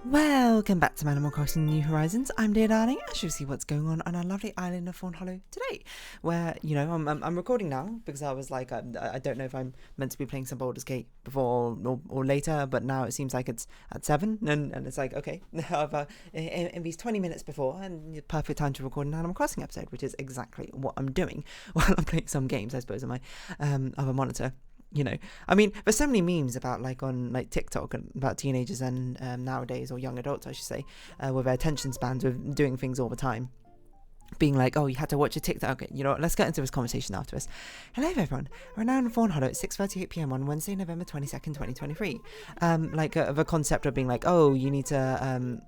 Welcome back to Animal Crossing New Horizons. I'm Dear Darling. I should see what's going on our lovely island of Fawnhollow today. Where, you know, I'm recording now because I was like, I don't know if I'm meant to be playing some Baldur's Gate before or later, but now it seems like it's at 7, and it's like, okay, in these 20 minutes before, and the perfect time to record an Animal Crossing episode, which is exactly what I'm doing while I'm playing some games, I suppose, on my other monitor. You know, I mean, there's so many memes about on TikTok and about teenagers and nowadays, or young adults I should say, with their attention spans of doing things all the time, being like, oh, you had to watch a TikTok. Okay, you know what, let's get into this conversation after this. Hello everyone, we're now in Fawnhollow at 6:38 p.m. on Wednesday, November 22nd, 2023. The concept of being like, oh, you need to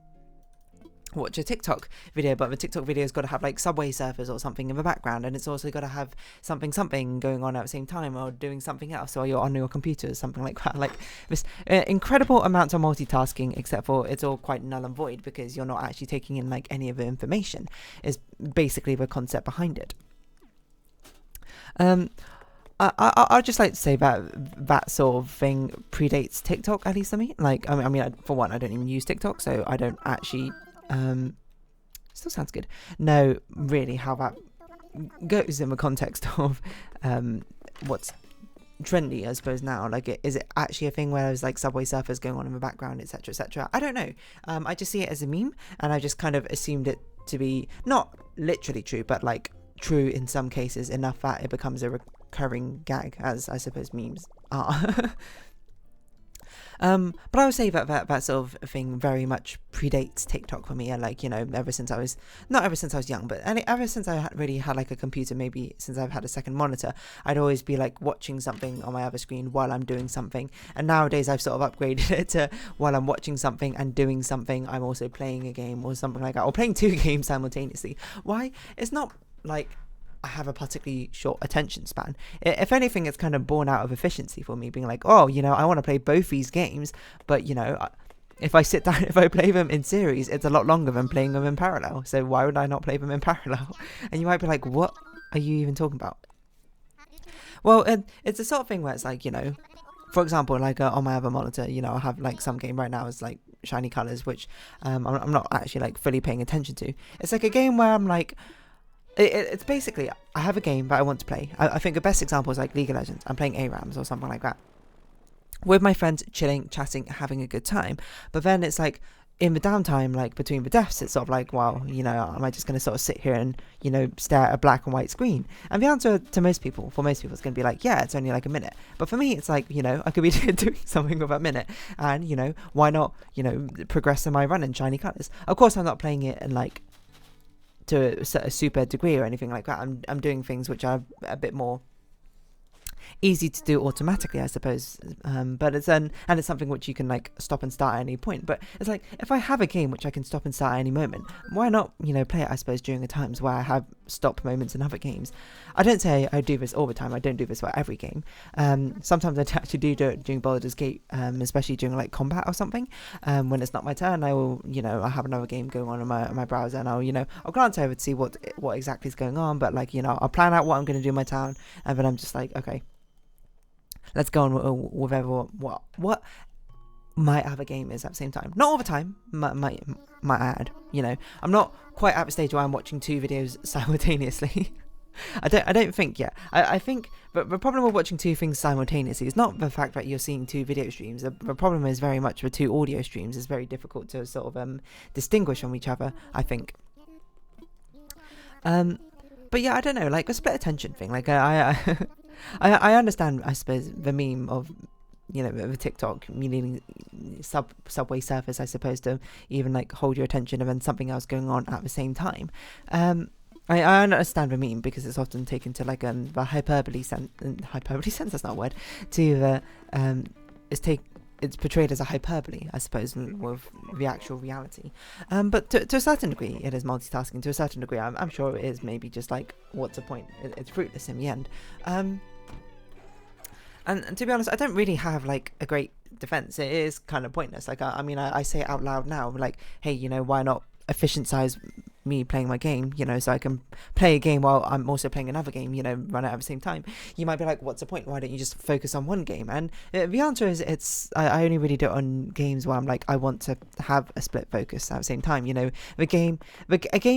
watch a TikTok video, but the TikTok video's got to have like Subway Surfers or something in the background, and it's also got to have something going on at the same time, or doing something else, or you're on your computer, something like that. Like this incredible amount of multitasking, except for it's all quite null and void because you're not actually taking in like any of the information, is basically the concept behind it. I'd just like to say that sort of thing predates TikTok, at least for me. Like, I mean, for one, I don't even use TikTok, so I don't actually still sounds good. No, really, how that goes in the context of what's trendy, I suppose now. Like, is it actually a thing where there's like Subway Surfers going on in the background, etc., etc.? I don't know. I just see it as a meme, and I just kind of assumed it to be not literally true, but like true in some cases enough that it becomes a recurring gag, as I suppose memes are. But I would say that sort of thing very much predates TikTok for me. And like, you know, not ever since I was young, but ever since I really had like a computer, maybe since I've had a second monitor, I'd always be like watching something on my other screen while I'm doing something. And nowadays I've sort of upgraded it to while I'm watching something and doing something, I'm also playing a game or something like that, or playing 2 games simultaneously. Why? It's not like I have a particularly short attention span. If anything, it's kind of born out of efficiency for me, being like, oh, you know, I want to play both these games, but, you know, if I sit down, if I play them in series, it's a lot longer than playing them in parallel. So why would I not play them in parallel? And you might be like, what are you even talking about? Well, it's the sort of thing where it's like, you know, for example, like on my other monitor, you know, I have like some game right now is like Shiny Colors, which I'm not actually like fully paying attention to. It's like a game where I'm like, it's basically, I have a game that I want to play. I think the best example is like League of Legends. I'm playing ARAMs or something like that with my friends, chilling, chatting, having a good time. But then it's like in the downtime, like between the deaths, it's sort of like, well, you know, am I just going to sort of sit here and, you know, stare at a black and white screen? And the answer to most people, it's going to be like, yeah, it's only like a minute. But for me, it's like, you know, I could be doing something with that minute, and, you know, why not, you know, progress in my run in Shiny Colors? Of course, I'm not playing it in like to a super degree or anything like that. I'm doing things which are a bit more easy to do automatically, I suppose, but it's something which you can like stop and start at any point. But it's like, if I have a game which I can stop and start at any moment, why not, you know, play it, I suppose, during the times where I have stop moments in other games. I don't say I do this all the time. I don't do this for every game. Sometimes I actually do it during Baldur's Gate, especially during like combat or something. When it's not my turn, I will, you know, I have another game going on my browser, and I'll, you know, I'll glance over to see what exactly is going on. But like, you know, I'll plan out what I'm going to do in my town, and then I'm just like, okay, let's go on with what my other game is at the same time. Not all the time, my ad. You know, I'm not quite at the stage where I'm watching 2 videos simultaneously. I don't think yet. I think but the problem with watching 2 things simultaneously is not the fact that you're seeing 2 video streams. The problem is very much with 2 audio streams. It's very difficult to sort of distinguish from each other, I think. But yeah, I don't know, like a split attention thing. Like I understand, I suppose, the meme of, you know, the TikTok, meaning Subway Surfers, I suppose, to even like hold your attention and then something else going on at the same time. I understand the meme because it's often taken to like the hyperbole sense, that's not a word, to the it's portrayed as a hyperbole, I suppose, with the actual reality. But to a certain degree, it is multitasking. To a certain degree, I'm sure it is maybe just like, what's the point? It's fruitless in the end. And to be honest, I don't really have like a great defense. It is kind of pointless. Like, I mean, I say it out loud now, like, hey, you know, why not efficientize me playing my game, you know, so I can play a game while I'm also playing another game, you know, run it at the same time. You might be like, what's the point? Why don't you just focus on one game? And the answer is I only really do it on games where I'm like, I want to have a split focus at the same time. You know, a game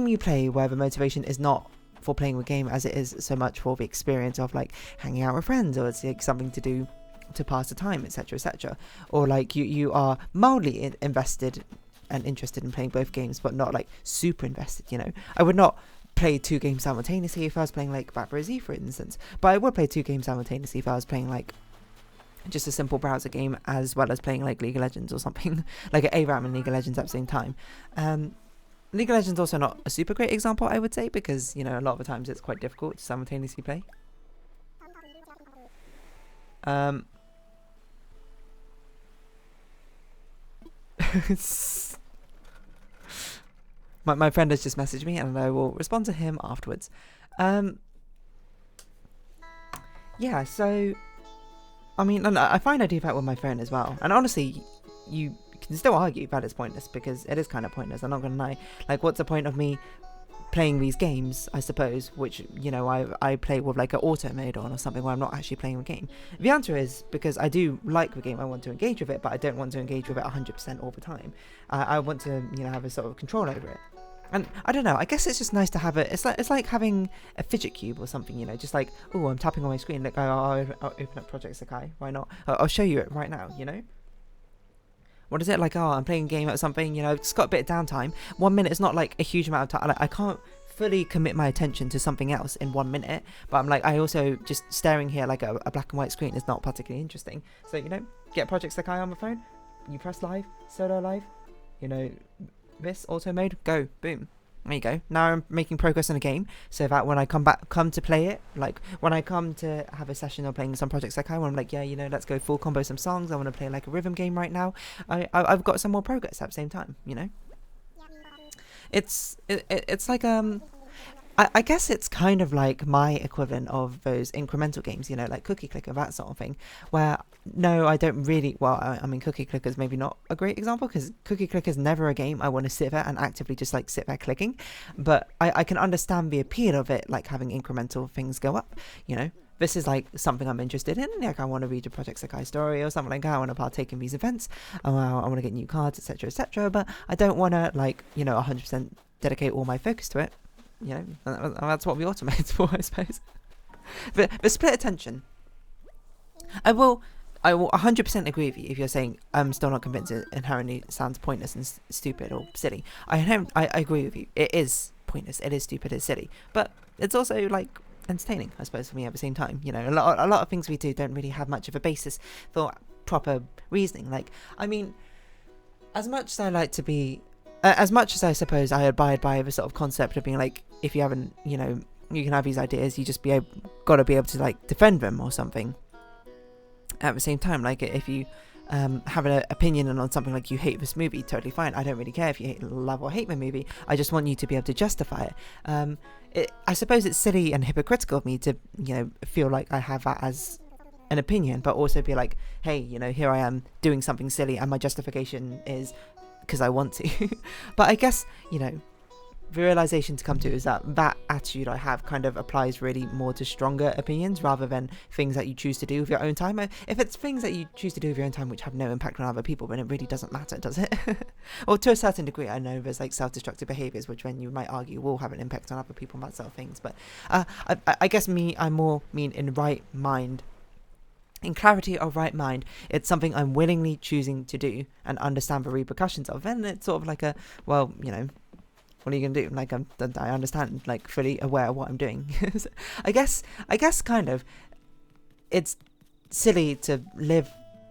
you play where the motivation is not for playing the game as it is so much for the experience of like hanging out with friends, or it's like something to do to pass the time, etc., etc., or like you are mildly invested and interested in playing both games but not like super invested. You know, I would not play 2 games simultaneously if I was playing like Battle Z, for instance, but I would play 2 games simultaneously if I was playing like just a simple browser game as well as playing like League of Legends or something like an ARAM and League of Legends at the same time. League of Legends also not a super great example, I would say, because, you know, a lot of the times it's quite difficult to simultaneously play. My friend has just messaged me and I will respond to him afterwards. Yeah, so I mean, I find I do that with my phone as well, and honestly you can still argue that it's pointless, because it is kind of pointless, I'm not gonna lie. Like, what's the point of me playing these games, I suppose, which, you know, I play with like an auto mode on or something where I'm not actually playing the game? The answer is because I do like the game, I want to engage with it, but I don't want to engage with it 100% all the time. I want to, you know, have a sort of control over it. And I don't know, I guess it's just nice to have it. It's like having a fidget cube or something, you know, just like, oh, I'm tapping on my screen, look, I'll open up Project Sakai, why not? I'll show you it right now, you know? What is it like? Oh, I'm playing a game or something, you know, it's got a bit of downtime. 1 minute is not like a huge amount of time. Like, I can't fully commit my attention to something else in 1 minute, but I'm like, I also just staring here like a black and white screen is not particularly interesting. So, you know, get Project Sakai on the phone, you press live, solo live, you know, this auto mode, go, boom. There you go. Now I'm making progress in a game, so that when I come to play it, like when I come to have a session or playing some Project Sakai, when I'm like, yeah, you know, let's go full combo some songs, I want to play like a rhythm game right now, I've got some more progress at the same time, you know? It's like, I guess it's kind of like my equivalent of those incremental games, you know, like Cookie Clicker, that sort of thing, where, no, I don't really, well, I mean, Cookie Clicker's maybe not a great example, because Cookie Clicker's never a game I want to sit there and actively just, like, sit there clicking, but I can understand the appeal of it, like, having incremental things go up, you know? This is, like, something I'm interested in, like, I want to read a Project Sakai story or something like that, I want to partake in these events, I want to get new cards, etc., but I don't want to, like, you know, 100% dedicate all my focus to it. You know, and that's what we automate for, I suppose. But split attention. I will 100% agree with you if you're saying I'm still not convinced it inherently sounds pointless and stupid or silly. I agree with you. It is pointless. It is stupid. It's silly. But it's also like entertaining, I suppose, for me at the same time. You know, a lot of things we do don't really have much of a basis for proper reasoning. Like, I mean, as much as I like to be. As much as I suppose I abide by the sort of concept of being like, if you haven't, you know, you can have these ideas, you just gotta be able to like defend them or something. At the same time, like if you have an opinion on something, like you hate this movie, totally fine. I don't really care if you love or hate the movie. I just want you to be able to justify it. I suppose it's silly and hypocritical of me to, you know, feel like I have that as an opinion, but also be like, hey, you know, here I am doing something silly, and my justification is because I want to. But I guess, you know, the realization to come to is that attitude I have kind of applies really more to stronger opinions rather than things that you choose to do with your own time. If it's things that you choose to do with your own time which have no impact on other people, then it really doesn't matter, does it? Or to a certain degree, I know there's like self-destructive behaviors which, when you might argue, will have an impact on other people and that sort of things, but I guess I more mean in right mind. In clarity of right mind, it's something I'm willingly choosing to do and understand the repercussions of. And it's sort of like a, well, you know, what are you going to do? Like, I understand, like, fully aware of what I'm doing. I guess kind of, it's silly to live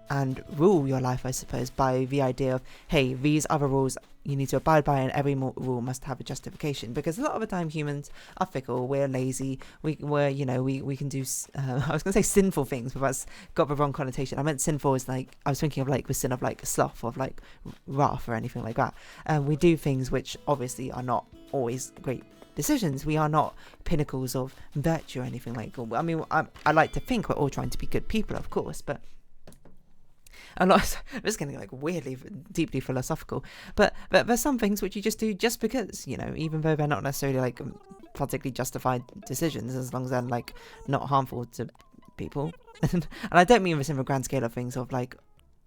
and rule your life, I suppose, by the idea of, hey, these other rules you need to abide by, and every rule must have a justification, because a lot of the time humans are fickle, we're lazy, we're you know, we can do I was gonna say sinful things, but that's got the wrong connotation. I meant sinful as like, I was thinking of like the sin of like sloth, of like wrath or anything like that. We do things which obviously are not always great decisions. We are not pinnacles of virtue or anything like that. I mean, I like to think we're all trying to be good people, of course, but a lot. I'm just getting like weirdly, deeply philosophical. But there's some things which you just do just because, you know, even though they're not necessarily like particularly justified decisions, as long as they're like not harmful to people. And I don't mean this in the grand scale of things of like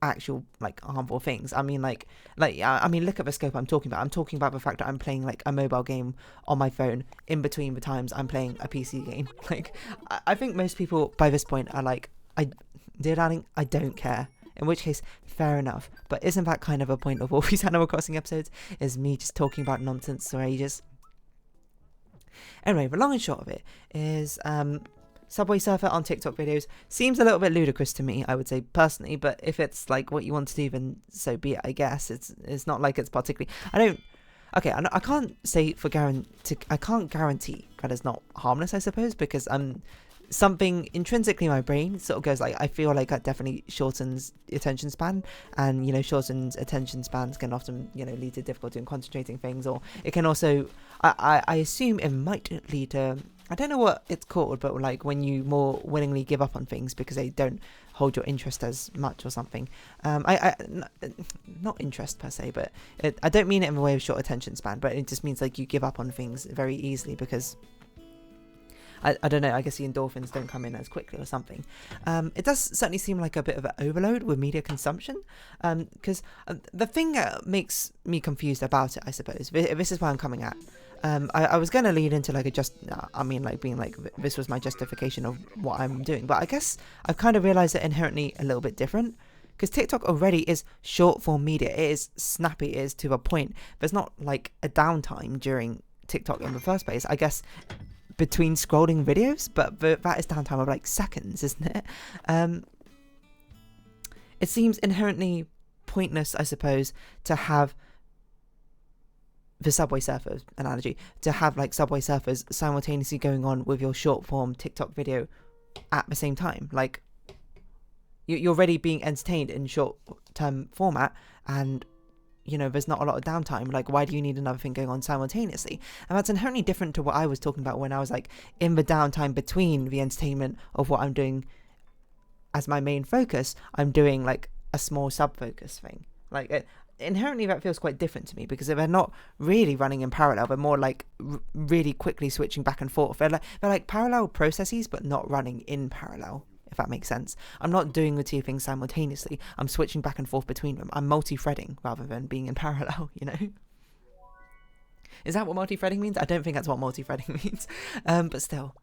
actual like harmful things. I mean I mean, look at the scope I'm talking about. I'm talking about the fact that I'm playing like a mobile game on my phone in between the times I'm playing a PC game. Like I think most people by this point are like, dear darling, I don't care. In which case, fair enough. But isn't that kind of a point of all these Animal Crossing episodes? Is me just talking about nonsense for ages? Anyway, the long and short of it is Subway Surfer on TikTok videos seems a little bit ludicrous to me, I would say personally, but if it's like what you want to do, then so be it, I guess. It's not like it's particularly... I can't say I can't guarantee that it's not harmless, I suppose, because something intrinsically in my brain sort of goes like, I feel like that definitely shortens attention span, and, you know, shortened attention spans can often, you know, lead to difficulty in concentrating things, or it can also, I assume it might lead to, I don't know what it's called, but like when you more willingly give up on things because they don't hold your interest as much or something. Not interest per se, but I don't mean it in the way of short attention span, but it just means like you give up on things very easily because I don't know, I guess the endorphins don't come in as quickly or something. It does certainly seem like a bit of an overload with media consumption, because the thing that makes me confused about it, I suppose, this is why I'm coming at. I was going to lead into like being like, this was my justification of what I'm doing, but I guess I've kind of realised it inherently a little bit different, because TikTok already is short form media. It is snappy, it is to a point. There's not like a downtime during TikTok in the first place, I guess, between scrolling videos, but that is downtime of like seconds, isn't it? It seems inherently pointless, I suppose, to have the Subway Surfers analogy, to have like Subway Surfers simultaneously going on with your short form TikTok video at the same time. Like you're already being entertained in short term format, and you know, there's not a lot of downtime. Like, why do you need another thing going on simultaneously? And that's inherently different to what I was talking about when I was like in the downtime between the entertainment of what I'm doing as my main focus. I'm doing like a small sub focus thing. Like inherently that feels quite different to me, because they're not really running in parallel. They're more like really quickly switching back and forth. They're like parallel processes, but not running in parallel, if that makes sense. I'm not doing the two things simultaneously. I'm switching back and forth between them. I'm multi-threading rather than being in parallel, you know? Is that what multi-threading means? I don't think that's what multi-threading means, but still.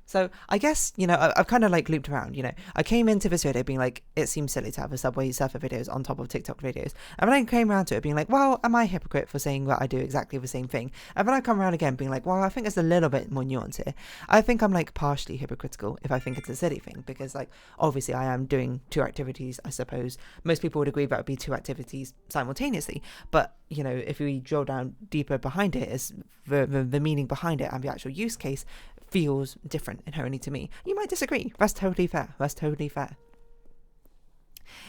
So I guess, you know, I've kind of like looped around, you know. I came into this video being like, it seems silly to have a Subway Surfer videos on top of TikTok videos. And then I came around to it being like, well, am I a hypocrite for saying that I do exactly the same thing? And then I come around again being like, well, I think there's a little bit more nuance here. I think I'm like partially hypocritical if I think it's a silly thing, because like, obviously I am doing two activities, I suppose. Most people would agree that would be two activities simultaneously. But, you know, if we drill down deeper behind it, is the meaning behind it and the actual use case feels different inherently to me. You might disagree. That's totally fair. That's totally fair.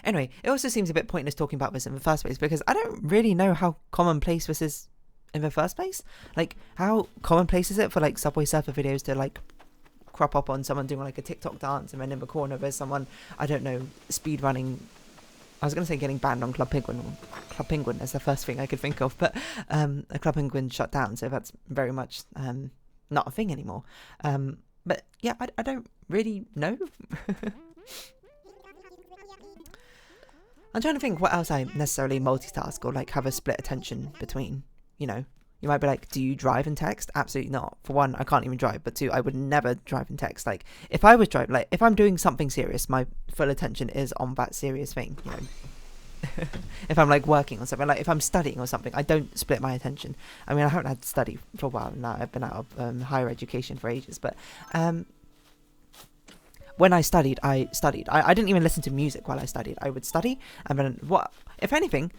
Anyway, it also seems a bit pointless talking about this in the first place, because I don't really know how commonplace this is in the first place. Like, how commonplace is it for like Subway Surfer videos to like crop up on someone doing like a TikTok dance, and then in the corner there's someone, I don't know, speed running. I was going to say getting banned on Club Penguin. Club Penguin is the first thing I could think of, but a Club Penguin shut down, so that's very much not a thing anymore. But yeah, I don't really know. I'm trying to think what else I necessarily multitask or like have a split attention between. You know, you might be like, do you drive and text? Absolutely not. For one, I can't even drive, but two, I would never drive and text. Like, if I was driving, like if I'm doing something serious, my full attention is on that serious thing, you know. If I'm like working on something, like if I'm studying or something, I don't split my attention. I mean, I haven't had to study for a while now. I've been out of higher education for ages, but when I studied, I didn't even listen to music while I studied. I would study, and then what, if anything,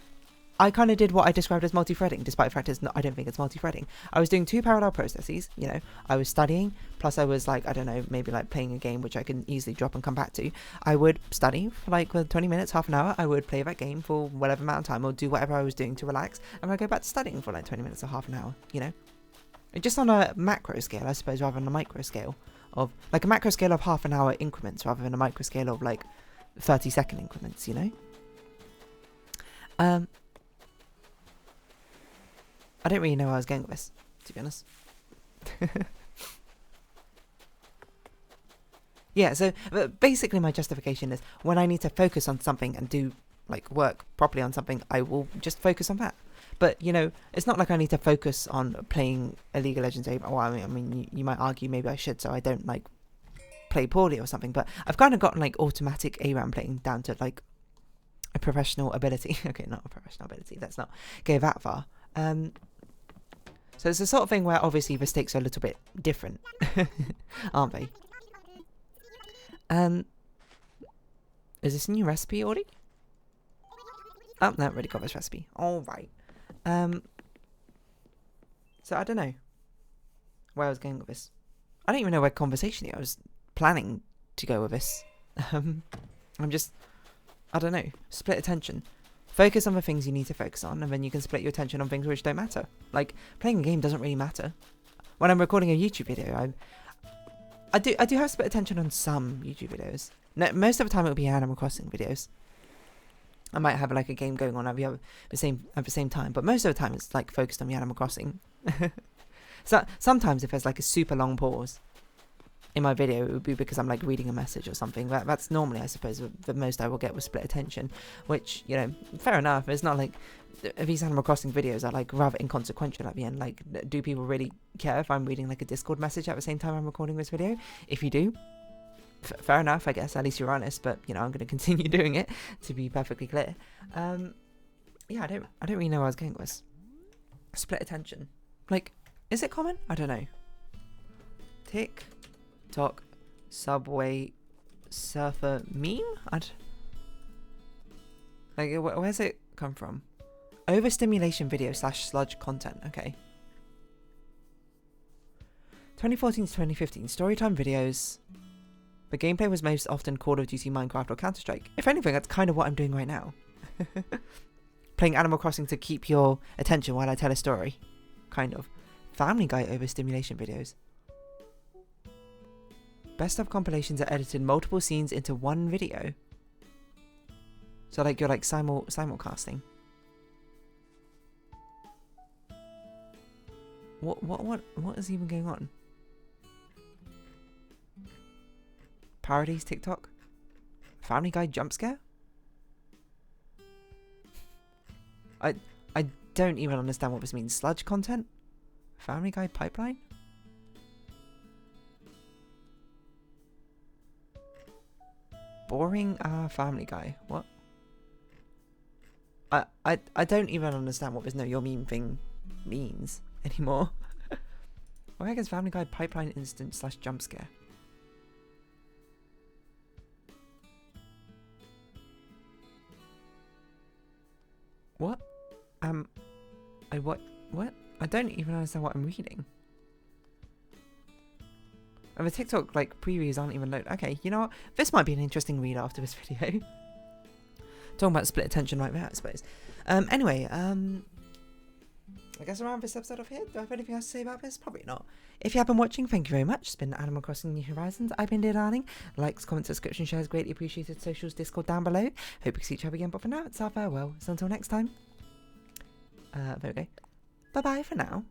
I kind of did what I described as multi-threading, despite the fact I don't think it's multi-threading. I was doing two parallel processes, you know. I was studying, plus I was like, I don't know, maybe like playing a game, which I can easily drop and come back to. I would study for like 20 minutes, half an hour. I would play that game for whatever amount of time, or do whatever I was doing to relax, and I'd go back to studying for like 20 minutes or half an hour, you know. Just on a macro scale, I suppose, rather than a micro scale. Of like a macro scale of half an hour increments, rather than a micro scale of like 30-second increments, you know? I don't really know where I was going with this, to be honest. Yeah, so basically my justification is when I need to focus on something and do like work properly on something, I will just focus on that. But, you know, it's not like I need to focus on playing a League of Legends ARAM. Well, I mean, you might argue maybe I should, so I don't, like, play poorly or something. But I've kind of gotten, like, automatic ARAM playing down to, like, a professional ability. Okay, not a professional ability. Let's not go that far. So it's the sort of thing where, obviously, the stakes are a little bit different. Aren't they? Is this a new recipe already? Oh, no, already got this recipe. Alright. So I don't know where I was going with this. I don't even know where conversationally I was planning to go with this. I'm just, I don't know, split attention. Focus on the things you need to focus on, and then you can split your attention on things which don't matter. Like, playing a game doesn't really matter. When I'm recording a YouTube video, I do have split attention on some YouTube videos. No, most of the time it'll be Animal Crossing videos. I might have like a game going on at the same time, but most of the time it's like focused on the Animal Crossing. So sometimes if there's like a super long pause in my video, it would be because I'm like reading a message or something. That's normally, I suppose, the most I will get with split attention, which, you know, fair enough. It's not like these Animal Crossing videos are like rather inconsequential at the end. Like, do people really care if I'm reading like a Discord message at the same time I'm recording this video? If you do, fair enough, I guess. At least you're honest. But, you know, I'm going to continue doing it, to be perfectly clear. Yeah, I don't really know where I was going with this. Split attention. Like, is it common? I don't know. TikTok Subway Surfer meme? Like, where's it come from? Overstimulation video / sludge content. Okay. 2014 to 2015 storytime videos. The gameplay was most often Call of Duty, Minecraft, or Counter-Strike. If anything, that's kind of what I'm doing right now. Playing Animal Crossing to keep your attention while I tell a story. Kind of. Family Guy overstimulation videos. Best of compilations are edited multiple scenes into one video. So like you're like simulcasting. What is even going on? Parodies TikTok? Family Guy jump scare? I don't even understand what this means. Sludge content? Family Guy pipeline? Boring Family Guy. What? I don't even understand what this know your meme thing means anymore. What the heck is Family Guy pipeline instant / jump scare? What? What? I don't even understand what I'm reading. And the TikTok, like, previews aren't even loaded. Okay, you know what? This might be an interesting read after this video. Talking about split attention right there, I suppose. Anyway, I guess around this episode of here, do I have anything else to say about this? Probably not. If you have been watching, thank you very much. It's been Animal Crossing New Horizons. I've been Dear Darling. Likes, comments, subscription, shares, greatly appreciated. Socials, Discord down below. Hope you see each other again, but for now, it's our farewell. So until next time. There we go. Bye-bye for now.